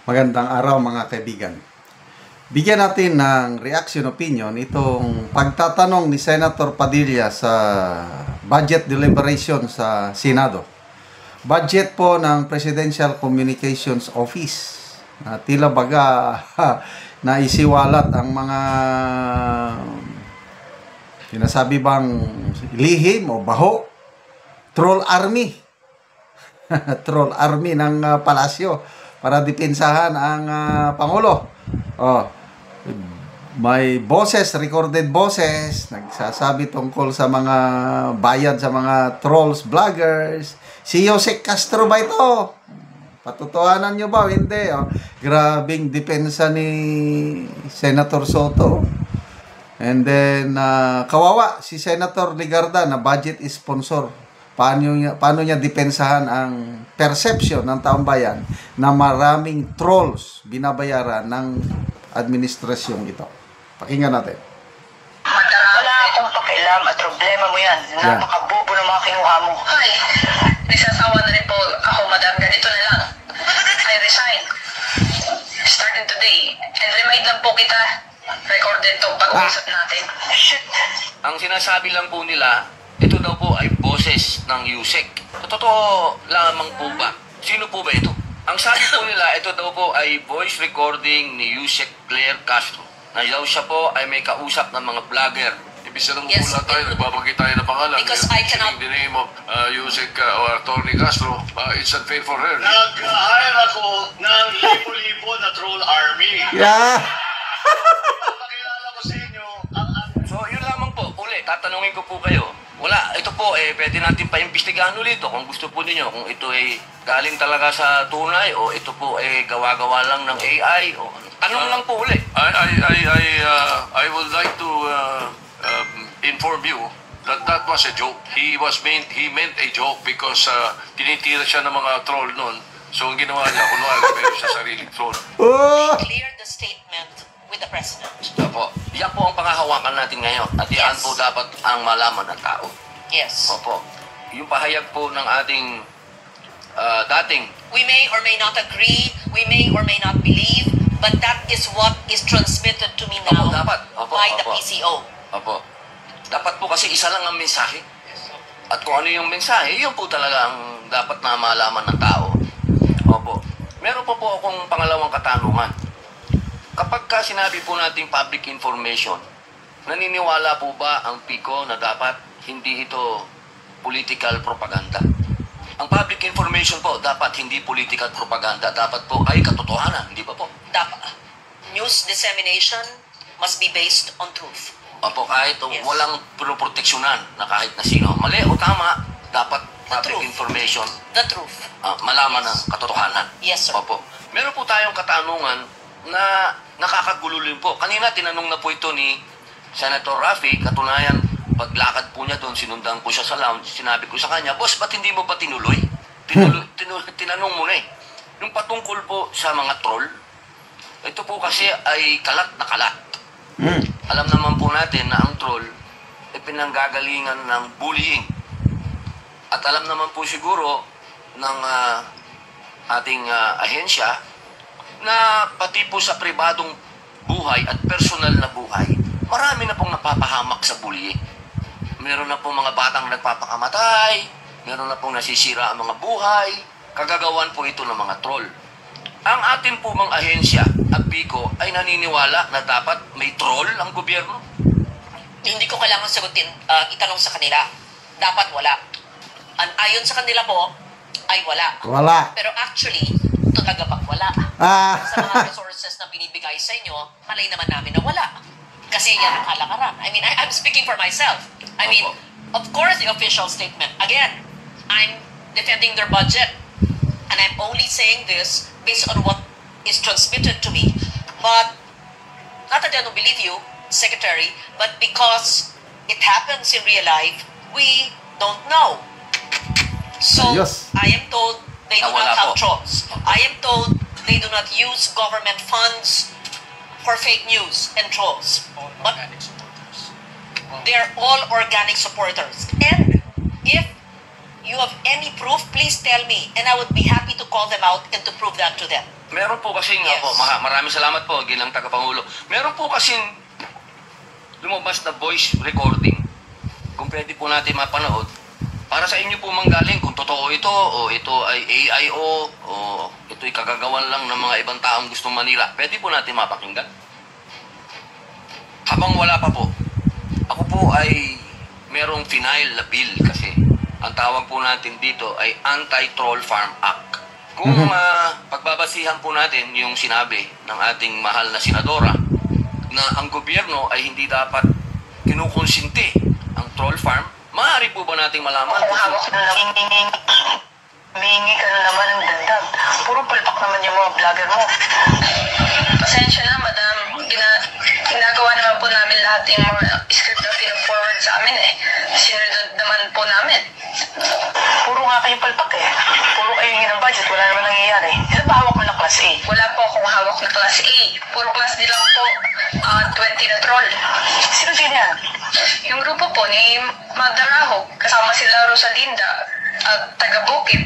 Magandang araw mga kaibigan. Bigyan natin ng reaction opinion itong pagtatanong ni Senator Padilla sa budget deliberation sa Senado. Budget po ng Presidential Communications Office. Tila baga naisiwalat ang mga sinasabi bang lihim o baho. Troll army. Troll army ng palasyo para depensahan ang Pangulo. May boses, recorded boses, nagsasabi tungkol sa mga bayad sa mga trolls, vloggers. Si Yusek Castro ba ito? Patutuhanan nyo ba? Hindi. Grabing depensa ni Senator Soto. And then, kawawa si Senator Ligarda na budget sponsor. Paano niya depensahan ang perception ng taong bayan na maraming trolls binabayaran ng administrasyong ito. Pakinggan natin. Wala akong pakialam at problema mo yan. Napakabobo ng mga kinuha mo. Ay, nisasawa na rin po ako, madam. Ganito na lang. I resign. Starting today. And remind lang po kita. Recorded to pag-uusap natin. Shit. Ang sinasabi lang po nila, ito daw po ay boses ng Yusek. Totoo lamang po ba? Sino po ba ito? Ang sabi po nila, ito daw po ay voice recording ni Yusek Claire Castro. Na daw siya po ay may kausap ng mga vlogger. Ibig sabihin mula tayo, nagbabanggit tayo ng pangalan. Because I cannot... the name of Yusek or Atty. Castro, it's unfair for her. Nag-hire ako ng libo-libo na troll army. Yeah! Pakilala ko sa inyo ang... So, yun lamang po. Uli, tatanungin ko po kayo. Wala, ito po, pwede natin paimbestigahan ulit kung gusto po ninyo. Kung ito ay galing talaga sa tunay o ito po ay gawa-gawa lang ng AI o tanong lang po uli. I would like to inform you that that was a joke. He meant a joke because tinitira siya ng mga troll noon. So, ang ginawa niya, kunwari, meron sa sariling troll. Clear the statement with the President. Opo, yan po ang pangahawakan natin ngayon. At yan po dapat ang malaman ng tao. Yes. Opo, yung pahayag po ng ating dating. We may or may not agree, we may or may not believe, but that is what is transmitted to me now Opo, dapat. Opo, by the opo. PCO. Opo. Dapat po kasi isa lang ang mensahe. At kung ano yung mensahe, yun po talaga ang dapat na malaman ng tao. Opo. Meron po akong pangalawang katanungan. Kapag ka sinabi po nating public information, naniniwala po ba ang PICO na dapat hindi ito political propaganda? Ang public information po, dapat hindi political propaganda. Dapat po ay katotohanan, hindi ba po? Dapat. News dissemination must be based on truth. Opo, kahit Yes. walang pinoproteksyonan na kahit na sino. Mali o tama, dapat The public truth. information The truth. malaman Yes. ng katotohanan. Yes, sir. Opo. Meron po tayong katanungan na nakakagulo rin po. Kanina tinanong na po ito ni Senator Raffy. Katunayan, paglakad po niya doon, sinundan ko siya sa lounge. Sinabi ko sa kanya, Boss, ba't hindi mo pa tinuloy? Tinanong mo na eh. Yung patungkol po sa mga troll, ito po kasi ay kalat na kalat. Alam naman po natin na ang troll ay pinanggagalingan ng bullying. At alam naman po siguro ng ating ahensya na pati po sa pribadong buhay at personal na buhay, marami na pong napapahamak sa bullying. Meron na pong mga batang nagpapakamatay, meron na pong nasisira ang mga buhay, kagagawan po ito ng mga troll. Ang atin po mga ahensya at PICO ay naniniwala na dapat may troll ang gobyerno. Hindi ko kailangan sagutin, itanong sa kanila. Dapat wala. Ayon sa kanila po, ay wala. Wala. Pero actually, talaga bang wala? Sa mga resources na binibigay sa inyo, malay naman namin na wala. Kasi yan ang kalakaran. I mean, I'm speaking for myself. I mean, of course, the official statement. Again, I'm defending their budget. And I'm only saying this based on what is transmitted to me. But, not that I don't believe you, Secretary, but because it happens in real life, we don't know. So, Ayos. I am told they do Wala not have po. trolls. I am told they do not use government funds for fake news and trolls. But they're all organic supporters. And if you have any proof, please tell me. And I would be happy to call them out and to prove that to them. Meron po kasi nga Yes. po, maraming salamat po, Gilang Tagapangulo. Meron po kasi lumabas na voice recording. Kung pwede po natin mapanood, para sa inyo po manggaling kung totoo ito, o ito ay AIO, o ito'y kagagawan lang ng mga ibang taong gustong manira. Pwede po natin mapakinggan. Habang wala pa po, ako po ay merong final na bill kasi ang tawag po natin dito ay Anti-Troll Farm Act. Kung pagbabasihan po natin yung sinabi ng ating mahal na senadora na ang gobyerno ay hindi dapat kinukonsinti ang troll farm, maaari po ba nating malaman? Kung hawak na lang, humingi ka na naman ng dagdag. Puro palpak naman yung mga vlogger mo. Pasensya na, madam. Ginagawa naman po namin lahat yung mga script na pinaforward sa amin eh. Sinunod naman po namin. Puro nga kayo palpak eh. Puro kayo ng budget, wala naman nangyayari. Sino ba hawak mo na class A? Wala po akong hawak na class A. Puro class D lang po. 20 na troll. Sino din yan? Yung grupo po ni Magdaraho, kasama sila Rosalinda at taga Bukid.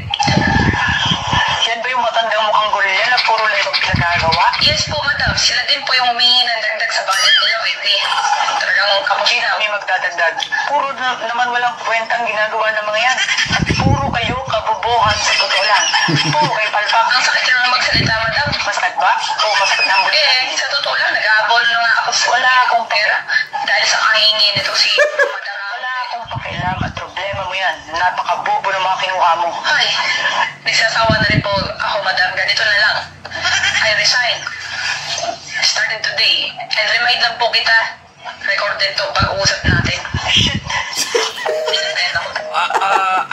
Yan ba yung matandang mukhang gorilla na puro live ang pinagagawa? Yes po, madam. Sila din po yung humingi ng dagdag sa budget nila, Wendy. Talagang kamukin na. May magdadagdag. Puro naman walang kwentang ginagawa ng mga yan. At puro kayo kabubuhan sa totoo lang. Puro kayo palpak. Ang sakit lang magsalita, madam. Masakit ba? Oo, masakit na ang bulit. Sa totoo lang, nag-aabol na nga ako. Wala akong pera. Dahil sa kahingi nito si Madam. Wala akong pakialam at problema mo yan. Napakabobo ng mga kinuha mo. Ay, nagsasawa na rin po ako, madam. Ganito na lang. I resign. Starting today. And remind lang po kita. Recorded to pag-uusap natin. Shit.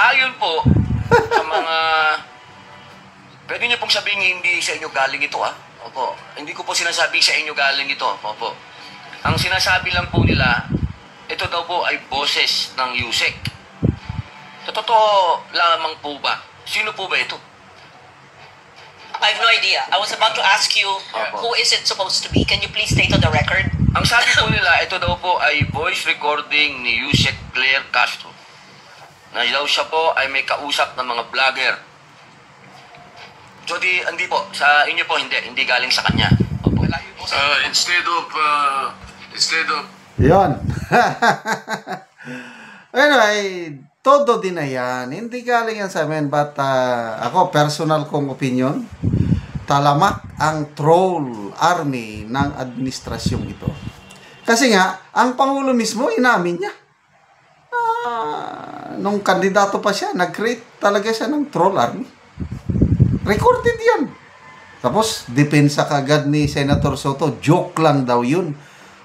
Ayon po sa mga... Pwede niyo pong sabihin hindi sa inyo galing ito, Opo. Hindi ko po sinasabi sa inyo galing ito. Opo. Ang sinasabi lang po nila, ito daw po ay boses ng USEC. Sa totoo lamang po ba? Sino po ba ito? I have no idea. I was about to ask you, who is it supposed to be? Can you please state on the record? Ang sabi po nila, ito daw po ay voice recording ni USEC Claire Castro. Na daw siya po ay may kausap ng mga vlogger. So hindi po, sa inyo po hindi galing sa kanya. Opo. Instead of Yon. Anyway, todo din na yan. Hindi galing yan sa amin. But ako, personal kong opinion, talamak ang troll army ng administrasyong ito. Kasi nga, ang Pangulo mismo, inamin niya. Nung kandidato pa siya, nag-create talaga siya ng troll army. Recorded yan. Tapos, depensa kagad ni Senator Soto, joke lang daw yun.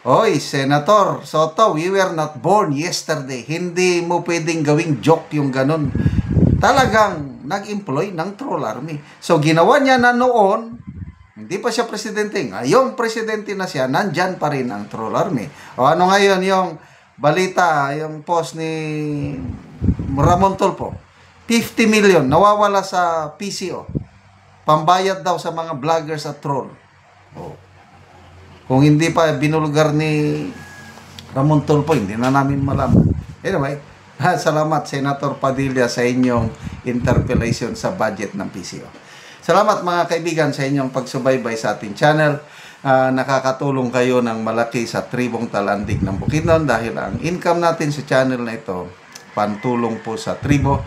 Oy, Senator Soto, we were not born yesterday. Hindi mo pwedeng gawing joke yung ganun. Talagang nag-employ ng troll army. So, ginawa niya na noon, hindi pa siya presidente. Ngayong presidente na siya, nandyan pa rin ang troll army. O ano ngayon yung balita, yung post ni Ramon Tulfo? 50 million nawawala sa PCO. Pambayad daw sa mga vloggers at troll. Oh. Kung hindi pa binulgar ni Ramon Tulfo, hindi na namin malaman. Anyway, salamat Senator Padilla sa inyong interpellation sa budget ng PCO. Salamat mga kaibigan sa inyong pagsubaybay sa ating channel. Nakakatulong kayo ng malaki sa tribong Talandig ng Bukidnon dahil ang income natin sa channel na ito, pantulong po sa tribo.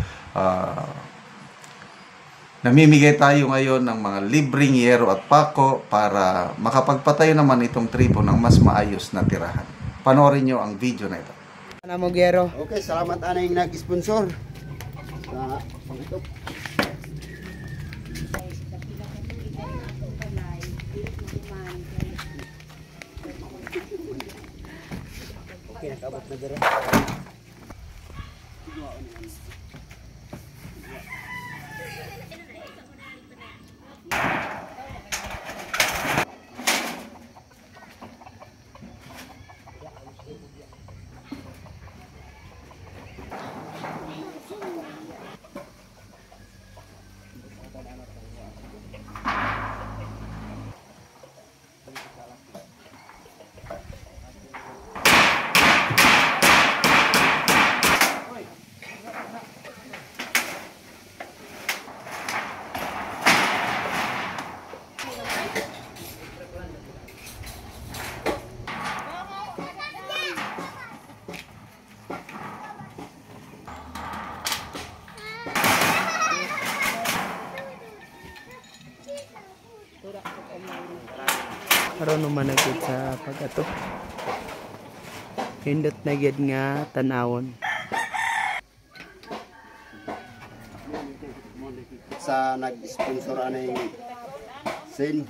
Namimigay tayo ngayon ng mga libreng yero at pako para makapagpatayo naman itong tribo ng mas maayos na tirahan. Panoorin nyo ang video na ito. Namogero. Okay, salamat ana yung nag-sponsor. Ito. Okay, nakabot na dira. Karon naman na gyud sa pag-ato. Hindot na gyud nga tanawon. Sa nag-sponsor ani Sin